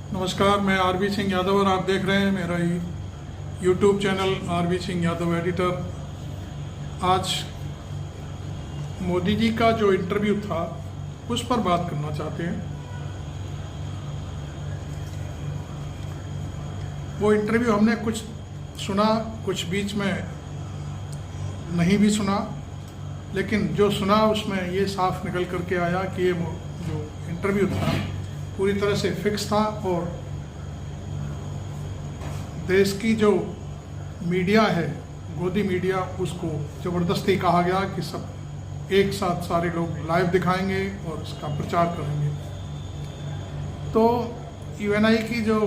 नमस्कार, मैं आरबी सिंह यादव और आप देख रहे हैं मेरा YouTube channel R B Singh Yadav editor. आज मोदी जी का जो इंटरव्यू था उस पर बात करना चाहते हैं। वो इंटरव्यू हमने कुछ सुना, कुछ बीच में नहीं भी सुना, लेकिन जो सुना उसमें ये साफ निकल करके आया कि ये जो इंटरव्यू था पूरी तरह से फिक्स था और देश की जो मीडिया है, गोदी मीडिया, उसको ज़बरदस्ती कहा गया कि सब एक साथ सारे लोग लाइव दिखाएंगे और उसका प्रचार करेंगे। तो यूएनआई की जो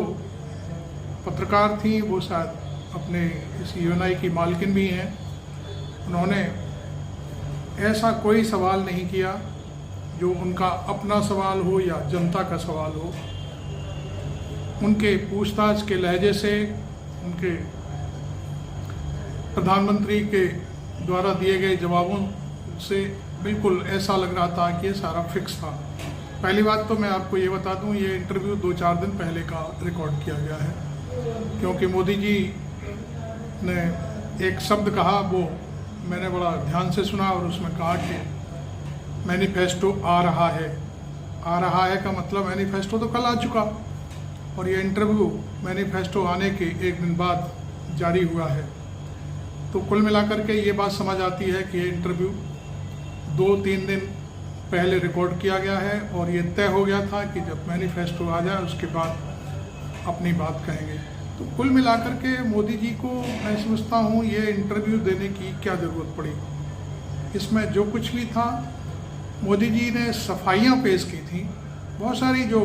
पत्रकार थी वो शायद अपने इस यूएनआई की मालकिन भी हैं। उन्होंने ऐसा कोई सवाल नहीं किया जो उनका अपना सवाल हो या जनता का सवाल हो। उनके पूछताछ के लहजे से, उनके प्रधानमंत्री के द्वारा दिए गए जवाबों से बिल्कुल ऐसा लग रहा था कि ये सारा फिक्स था। पहली बात तो मैं आपको ये बता दूं, ये इंटरव्यू 2-4 दिन पहले का रिकॉर्ड किया गया है, क्योंकि मोदी जी ने एक शब्द कहा, वो मैंने बड़ा ध्यान से सुना और उसमें कहा कि मैनिफेस्टो आ रहा है। आ रहा है का मतलब मैनिफेस्टो तो कल आ चुका और ये इंटरव्यू मैनिफेस्टो आने के एक दिन बाद जारी हुआ है। तो कुल मिलाकर के ये बात समझ आती है कि ये इंटरव्यू 2-3 दिन पहले रिकॉर्ड किया गया है और ये तय हो गया था कि जब मैनिफेस्टो आ जाए उसके बाद अपनी बात कहेंगे। तो कुल मिलाकर के मोदी जी को मैं समझता हूँ ये इंटरव्यू देने की क्या ज़रूरत पड़ी। इसमें जो कुछ भी था, मोदी जी ने सफाइयाँ पेश की थी। बहुत सारी जो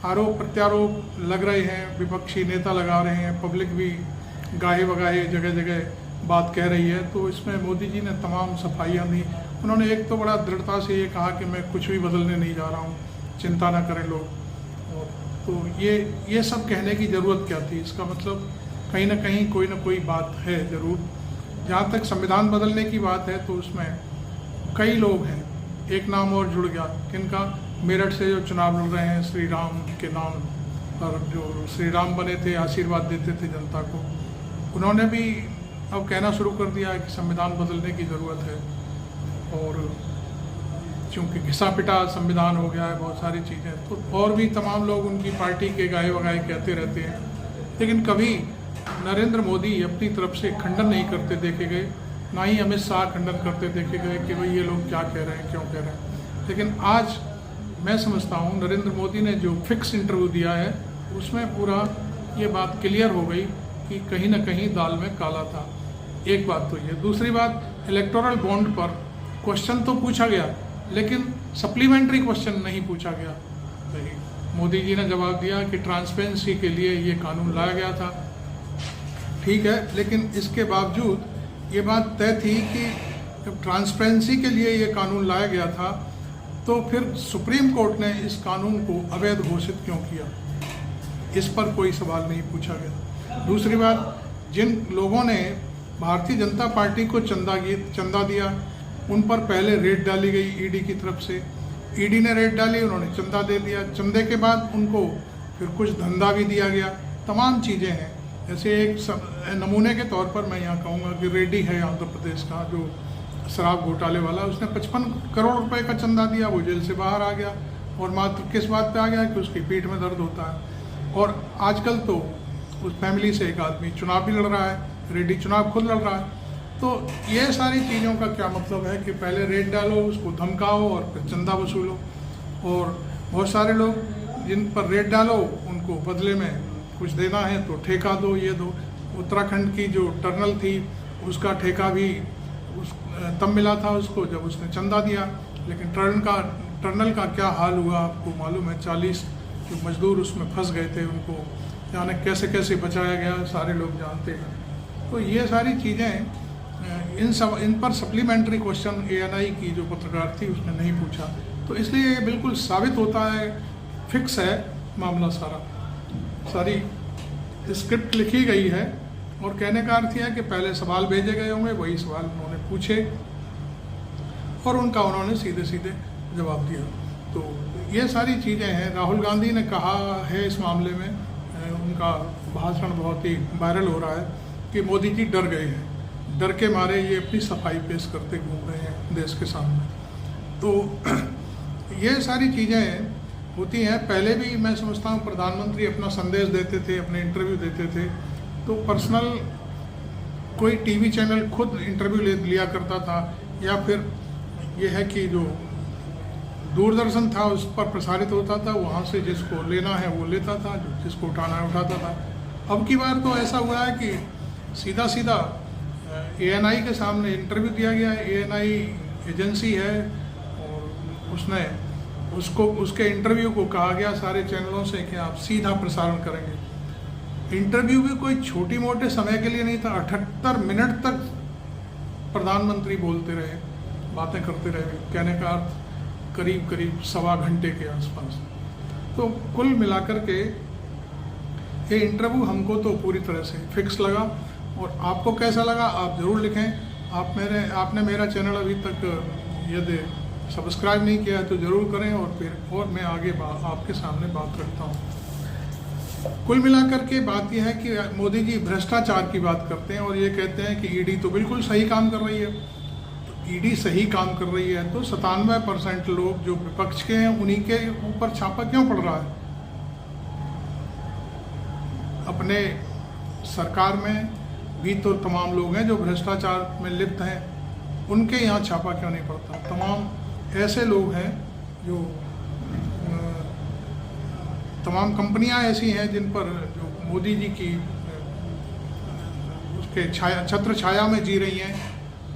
आरोप प्रत्यारोप लग रहे हैं, विपक्षी नेता लगा रहे हैं, पब्लिक भी गाहे बगाहे जगह जगह बात कह रही है, तो इसमें मोदी जी ने तमाम सफाइयाँ दी। उन्होंने एक तो बड़ा दृढ़ता से ये कहा कि मैं कुछ भी बदलने नहीं जा रहा हूँ, चिंता ना करें लोग। और तो ये सब कहने की ज़रूरत क्या थी? इसका मतलब कहीं ना कहीं कोई ना कोई बात है ज़रूर। जहाँ तक संविधान बदलने की बात है तो उसमें कई लोग हैं। एक नाम और जुड़ गया, किनका? मेरठ से जो चुनाव लड़ रहे हैं श्री राम के नाम पर, जो श्री राम बने थे, आशीर्वाद देते थे जनता को, उन्होंने भी अब कहना शुरू कर दिया कि संविधान बदलने की ज़रूरत है। और चूँकि घिसा पिटा संविधान हो गया है, बहुत सारी चीज़ें, तो और भी तमाम लोग उनकी पार्टी के गाए बगाए कहते रहते हैं, लेकिन कभी नरेंद्र मोदी अपनी तरफ से खंडन नहीं करते देखे गए, ना ही अमित शाह खंडन करते देखे गए कि भाई ये लोग क्या कह रहे हैं, क्यों कह रहे हैं। लेकिन आज मैं समझता हूँ नरेंद्र मोदी ने जो फिक्स इंटरव्यू दिया है उसमें पूरा ये बात क्लियर हो गई कि कहीं ना कहीं दाल में काला था। एक बात तो ये। दूसरी बात, इलेक्टोरल बॉन्ड पर क्वेश्चन तो पूछा गया, लेकिन सप्लीमेंट्री क्वेश्चन नहीं पूछा गया। मोदी जी ने जवाब दिया कि ट्रांसपेरेंसी के लिए ये कानून लाया गया था। ठीक है, लेकिन इसके बावजूद ये बात तय थी कि जब ट्रांसपेरेंसी के लिए ये कानून लाया गया था तो फिर सुप्रीम कोर्ट ने इस कानून को अवैध घोषित क्यों किया? इस पर कोई सवाल नहीं पूछा गया। दूसरी बात, जिन लोगों ने भारतीय जनता पार्टी को चंदा दिया, उन पर पहले रेड डाली गई ईडी की तरफ से। ईडी ने रेड डाली, उन्होंने चंदा दे दिया। चंदे के बाद उनको फिर कुछ धंधा भी दिया गया। तमाम चीज़ें हैं। जैसे एक नमूने के तौर पर मैं यहाँ कहूँगा कि रेड्डी है आंध्र प्रदेश का, जो शराब घोटाले वाला, उसने 55 करोड़ रुपए का चंदा दिया, वो जेल से बाहर आ गया और मात्र किस बात पे आ गया कि उसकी पीठ में दर्द होता है। और आजकल तो उस फैमिली से एक आदमी चुनाव भी लड़ रहा है, रेड्डी चुनाव खुद लड़ रहा है। तो ये सारी चीज़ों का क्या मतलब है कि पहले रेड डालो, उसको धमकाओ और फिर चंदा वसूलो। और बहुत सारे लोग जिन पर रेड डालो उनको बदले में कुछ देना है तो ठेका दो, ये दो। उत्तराखंड की जो टनल थी उसका ठेका भी तब मिला था उसको जब उसने चंदा दिया, लेकिन टनल का क्या हाल हुआ आपको मालूम है। 40 जो मजदूर उसमें फंस गए थे, उनको जाने कैसे कैसे बचाया गया, सारे लोग जानते हैं। तो ये सारी चीज़ें, इन पर सप्लीमेंट्री क्वेश्चन एएनआई की जो पत्रकार थी उसने नहीं पूछा। तो इसलिए ये बिल्कुल साबित होता है फिक्स है मामला सारा। सारी स्क्रिप्ट लिखी गई है और कहने का अर्थ यह है कि पहले सवाल भेजे गए होंगे, वही सवाल उन्होंने पूछे और उनका उन्होंने सीधे सीधे जवाब दिया। तो ये सारी चीज़ें हैं। राहुल गांधी ने कहा है इस मामले में, उनका भाषण बहुत ही वायरल हो रहा है कि मोदी जी डर गए हैं, डर के मारे ये अपनी सफाई पेश करते घूम रहे हैं देश के सामने। तो ये सारी चीज़ें होती हैं। पहले भी मैं समझता हूँ प्रधानमंत्री अपना संदेश देते थे, अपने इंटरव्यू देते थे, तो पर्सनल कोई टीवी चैनल खुद इंटरव्यू लिया करता था, या फिर ये है कि जो दूरदर्शन था उस पर प्रसारित होता था, वहाँ से जिसको लेना है वो लेता था, जिसको उठाना है उठाता था। अब की बार तो ऐसा हुआ है कि सीधा सीधा ANI के सामने इंटरव्यू दिया गया है। ANI एजेंसी है और उसने उसके इंटरव्यू को कहा गया सारे चैनलों से कि आप सीधा प्रसारण करेंगे। इंटरव्यू भी कोई छोटी मोटे समय के लिए नहीं था, 78 मिनट तक प्रधानमंत्री बोलते रहे, बातें करते रहे, कहने का अर्थ करीब करीब 1.25 घंटे के आसपास। तो कुल मिलाकर के ये इंटरव्यू हमको तो पूरी तरह से फिक्स लगा। और आपको कैसा लगा आप ज़रूर लिखें। आपने मेरा चैनल अभी तक यदि सब्सक्राइब नहीं किया है तो ज़रूर करें, और मैं आगे आपके सामने बात रखता हूँ। कुल मिलाकर के बात यह है कि मोदी जी भ्रष्टाचार की बात करते हैं और ये कहते हैं कि ईडी तो बिल्कुल सही काम कर रही है। तो ईडी सही काम कर रही है तो 97% लोग जो विपक्ष के हैं उन्हीं के ऊपर छापा क्यों पड़ रहा है? अपने सरकार में भी तो तमाम लोग हैं जो भ्रष्टाचार में लिप्त हैं, उनके यहाँ छापा क्यों नहीं पड़ता? तमाम ऐसे लोग हैं जो तमाम कंपनियां ऐसी हैं जिन पर जो मोदी जी की उसके छत्र छाया में जी रही हैं,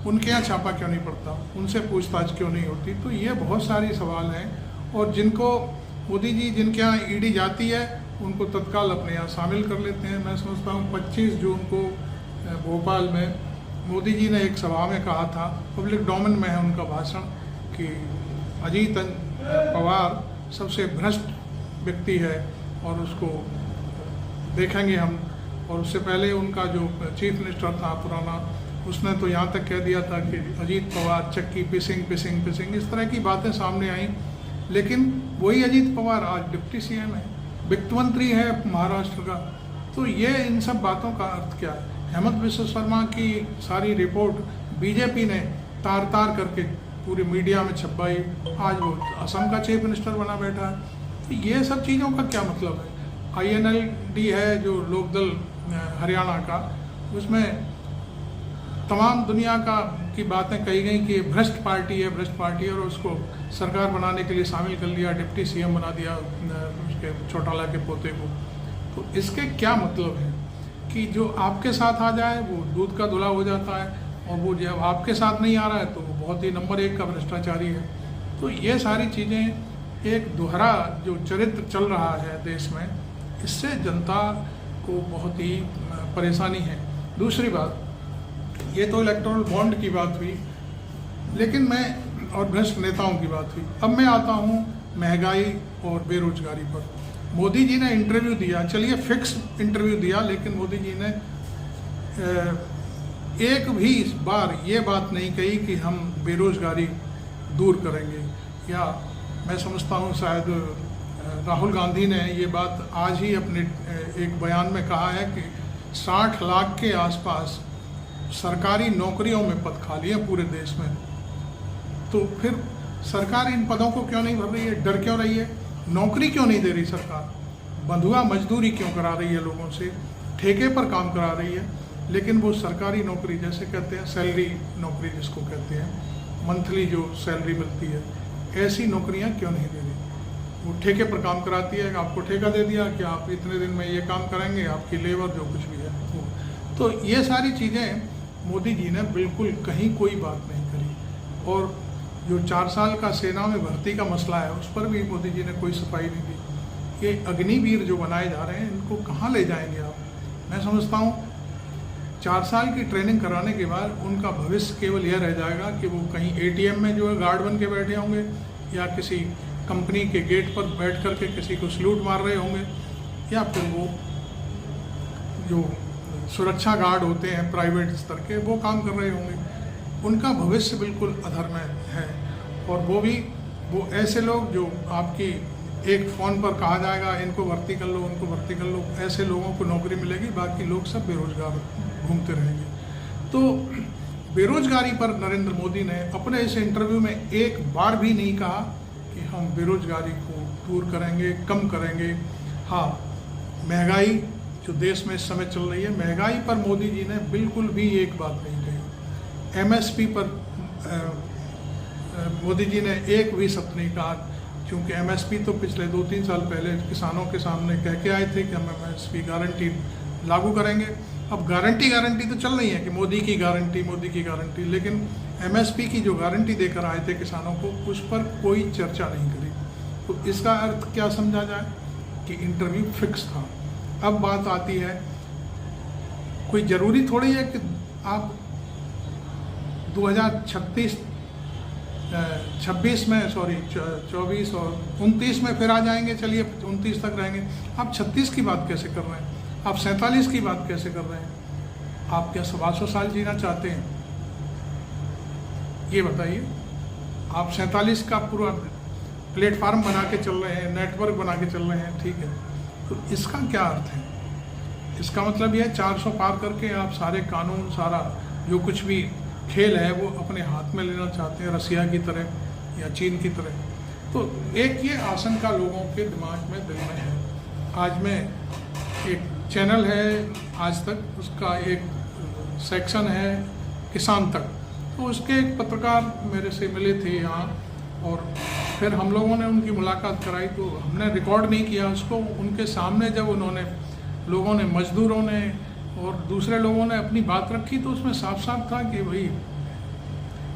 उनके यहाँ छापा क्यों नहीं पड़ता? उनसे पूछताछ क्यों नहीं होती? तो ये बहुत सारे सवाल हैं, और जिनको मोदी जी जिनके यहाँ ईडी जाती है उनको तत्काल अपने यहाँ शामिल कर लेते हैं। मैं समझता हूँ 25 जून को भोपाल में मोदी जी ने एक सभा में कहा था, पब्लिक डोमेन में है उनका भाषण, कि अजीत पवार सबसे भ्रष्ट व्यक्ति है और उसको देखेंगे हम। और उससे पहले उनका जो चीफ मिनिस्टर था पुराना, उसने तो यहाँ तक कह दिया था कि अजीत पवार चक्की पिसिंग, इस तरह की बातें सामने आई। लेकिन वही अजीत पवार आज डिप्टी CM है, वित्त मंत्री है महाराष्ट्र का। तो ये इन सब बातों का अर्थ क्या है? हेमंत बिश्व शर्मा की सारी रिपोर्ट बीजेपी ने तार तार करके पूरी मीडिया में छपवाई, आज वो असम का चीफ मिनिस्टर बना बैठा है। तो ये सब चीज़ों का क्या मतलब है? INLD है जो लोकदल हरियाणा का, उसमें तमाम दुनिया की बातें कही गई कि भ्रष्ट पार्टी है, और उसको सरकार बनाने के लिए शामिल कर लिया, डिप्टी CM बना दिया उसके चौटाला के पोते को। तो इसके क्या मतलब है कि जो आपके साथ आ जाए वो दूध का धुला हो जाता है, और वो जब आपके साथ नहीं आ रहा है तो वो बहुत ही नंबर 1 का भ्रष्टाचारी है। तो ये सारी चीज़ें एक दोहरा जो चरित्र चल रहा है देश में, इससे जनता को बहुत ही परेशानी है। दूसरी बात, ये तो इलेक्टोरल बॉन्ड की बात हुई, लेकिन मैं और भ्रष्ट नेताओं की बात हुई। अब मैं आता हूँ महंगाई और बेरोजगारी पर। मोदी जी ने इंटरव्यू दिया, चलिए फिक्स इंटरव्यू दिया, लेकिन मोदी जी ने एक भी इस बार ये बात नहीं कही कि हम बेरोजगारी दूर करेंगे। या मैं समझता हूँ शायद राहुल गांधी ने ये बात आज ही अपने एक बयान में कहा है कि 60 लाख के आसपास सरकारी नौकरियों में पद खाली हैं पूरे देश में। तो फिर सरकार इन पदों को क्यों नहीं भर रही है? डर क्यों रही है? नौकरी क्यों नहीं दे रही सरकार? बंधुआ मजदूरी क्यों करा रही है लोगों से? ठेके पर काम करा रही है, लेकिन वो सरकारी नौकरी जैसे कहते हैं सैलरी नौकरी जिसको कहते हैं, मंथली जो सैलरी मिलती है, ऐसी नौकरियां क्यों नहीं दे रही? वो ठेके पर काम कराती है, आपको ठेका दे दिया कि आप इतने दिन में ये काम करेंगे, आपकी लेबर जो कुछ भी है वो। तो ये सारी चीज़ें मोदी जी ने बिल्कुल कहीं कोई बात नहीं करी। और जो 4 साल का सेना में भर्ती का मसला है उस पर भी मोदी जी ने कोई सफाई नहीं दी। ये अग्निवीर जो बनाए जा रहे हैं इनको कहाँ ले जाएंगे आप? मैं समझता हूँ 4 साल की ट्रेनिंग कराने के बाद उनका भविष्य केवल यह रह जाएगा कि वो कहीं ATM में जो है गार्ड बन के बैठे होंगे, या किसी कंपनी के गेट पर बैठ करके किसी को सल्यूट मार रहे होंगे, या फिर वो जो सुरक्षा गार्ड होते हैं प्राइवेट स्तर के वो काम कर रहे होंगे। उनका भविष्य बिल्कुल अधर में है, और वो भी वो ऐसे लोग जो आपकी एक फ़ोन पर कहा जाएगा इनको भर्ती कर लो, उनको भर्ती कर लो, ऐसे लोगों को नौकरी मिलेगी, बाकी लोग सब बेरोजगार घूमते रहेंगे। तो बेरोजगारी पर नरेंद्र मोदी ने अपने इस इंटरव्यू में एक बार भी नहीं कहा कि हम बेरोजगारी को दूर करेंगे, कम करेंगे। हाँ, महंगाई जो देश में इस समय चल रही है, महंगाई पर मोदी जी ने बिल्कुल भी एक बात नहीं कही। एमएसपी पर मोदी जी ने एक भी शब्द नहीं कहा, क्योंकि एमएसपी तो पिछले 2-3 साल पहले किसानों के सामने कह के आए थे कि हम एमएसपी गारंटी लागू करेंगे। अब गारंटी तो चल रही है कि मोदी की गारंटी, लेकिन एमएसपी की जो गारंटी देकर आए थे किसानों को, उस पर कोई चर्चा नहीं करी। तो इसका अर्थ क्या समझा जाए कि इंटरव्यू फिक्स था। अब बात आती है, कोई ज़रूरी थोड़ी है कि आप 24 और 29 में फिर आ जाएंगे, चलिए 29 तक रहेंगे। आप 36 की बात कैसे कर रहे हैं? आप 47 की बात कैसे कर रहे हैं? आप क्या 125 साल जीना चाहते हैं? ये बताइए। आप 47 का पूरा प्लेटफार्म बना के चल रहे हैं, नेटवर्क बना के चल रहे हैं, ठीक है। तो इसका क्या अर्थ है? इसका मतलब यह 400 पार करके आप सारे कानून, सारा जो कुछ भी खेल है वो अपने हाथ में लेना चाहते हैं, रसिया की तरह या चीन की तरह। तो एक ये आशंका लोगों के दिमाग में, दिल में है। आज मैं एक चैनल है आज तक, उसका एक सेक्शन है किसान तक, तो उसके एक पत्रकार मेरे से मिले थे यहाँ, और फिर हम लोगों ने उनकी मुलाकात कराई। तो हमने रिकॉर्ड नहीं किया उसको, उनके सामने जब लोगों ने, मजदूरों ने और दूसरे लोगों ने अपनी बात रखी, तो उसमें साफ साफ था कि भाई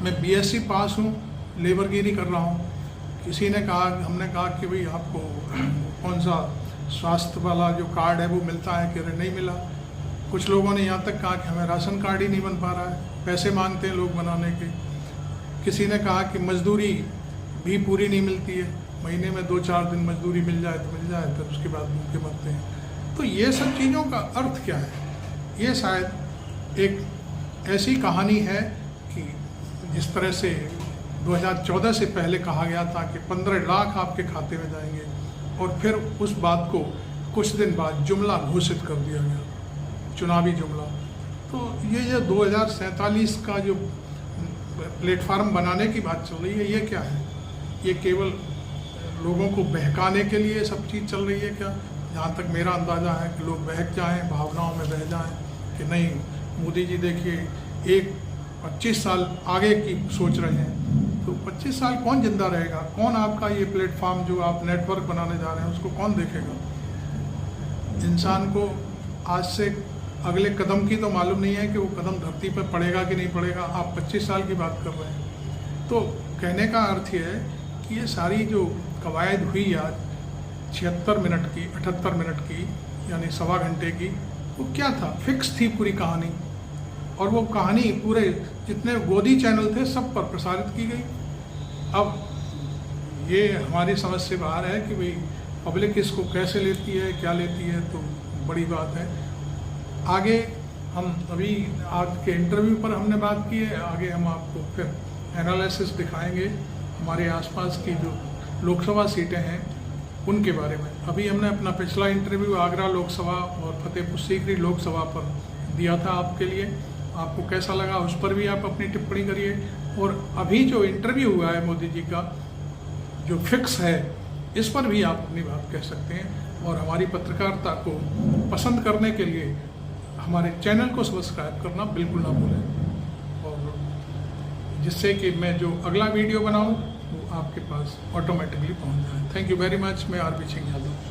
मैं बीएससी पास हूँ, लेबरगिरी कर रहा हूँ। किसी ने कहा, हमने कहा कि भाई आपको कौन सा स्वास्थ्य वाला जो कार्ड है वो मिलता है? कि अरे नहीं मिला। कुछ लोगों ने यहाँ तक कहा कि हमें राशन कार्ड ही नहीं बन पा रहा है, पैसे मांगते हैं लोग बनाने के। किसी ने कहा कि मजदूरी भी पूरी नहीं मिलती है, महीने में 2-4 दिन मजदूरी मिल जाए तो मिल जाए, फिर उसके बाद भूखे मरते हैं। तो ये सब चीज़ों का अर्थ क्या है? ये शायद एक ऐसी कहानी है कि जिस तरह से 2014 से पहले कहा गया था कि 15 लाख आपके खाते में जाएंगे, और फिर उस बात को कुछ दिन बाद जुमला घोषित कर दिया गया, चुनावी जुमला। तो ये 2047 का जो प्लेटफार्म बनाने की बात चल रही है, ये क्या है? ये केवल लोगों को बहकाने के लिए सब चीज़ चल रही है क्या? जहाँ तक मेरा अंदाज़ा है कि लोग बहक जाएं, भावनाओं में बह जाएं कि नहीं, मोदी जी देखिए एक 25 साल आगे की सोच रहे हैं। तो 25 साल कौन जिंदा रहेगा? कौन आपका ये प्लेटफार्म जो आप नेटवर्क बनाने जा रहे हैं उसको कौन देखेगा? इंसान को आज से अगले कदम की तो मालूम नहीं है कि वो कदम धरती पर पड़ेगा कि नहीं पड़ेगा। आप 25 साल की बात कर रहे हैं। तो कहने का अर्थ ये है कि ये सारी जो कवायद हुई आज 76 मिनट की, 78 मिनट की, यानी सवा घंटे की, वो क्या था? फिक्स थी पूरी कहानी, और वो कहानी पूरे जितने गोदी चैनल थे सब पर प्रसारित की गई। अब ये हमारी समझ से बाहर है कि भाई पब्लिक इसको कैसे लेती है, क्या लेती है, तो बड़ी बात है। आगे हम अभी आज के इंटरव्यू पर हमने बात की है, आगे हम आपको फिर एनालिसिस दिखाएंगे हमारे आसपास की जो लोकसभा सीटें हैं उनके बारे में। अभी हमने अपना पिछला इंटरव्यू आगरा लोकसभा और फतेहपुर सीकरी लोकसभा पर दिया था आपके लिए। आपको कैसा लगा उस पर भी आप अपनी टिप्पणी करिए। और अभी जो इंटरव्यू हुआ है मोदी जी का जो फिक्स है, इस पर भी आप अपनी बात कह सकते हैं। और हमारी पत्रकारिता को पसंद करने के लिए हमारे चैनल को सब्सक्राइब करना बिल्कुल ना भूलें, और जिससे कि मैं जो अगला वीडियो बनाऊं वो आपके पास ऑटोमेटिकली पहुंच जाए। Thank you very much. मैं आरपी सिंह यादव।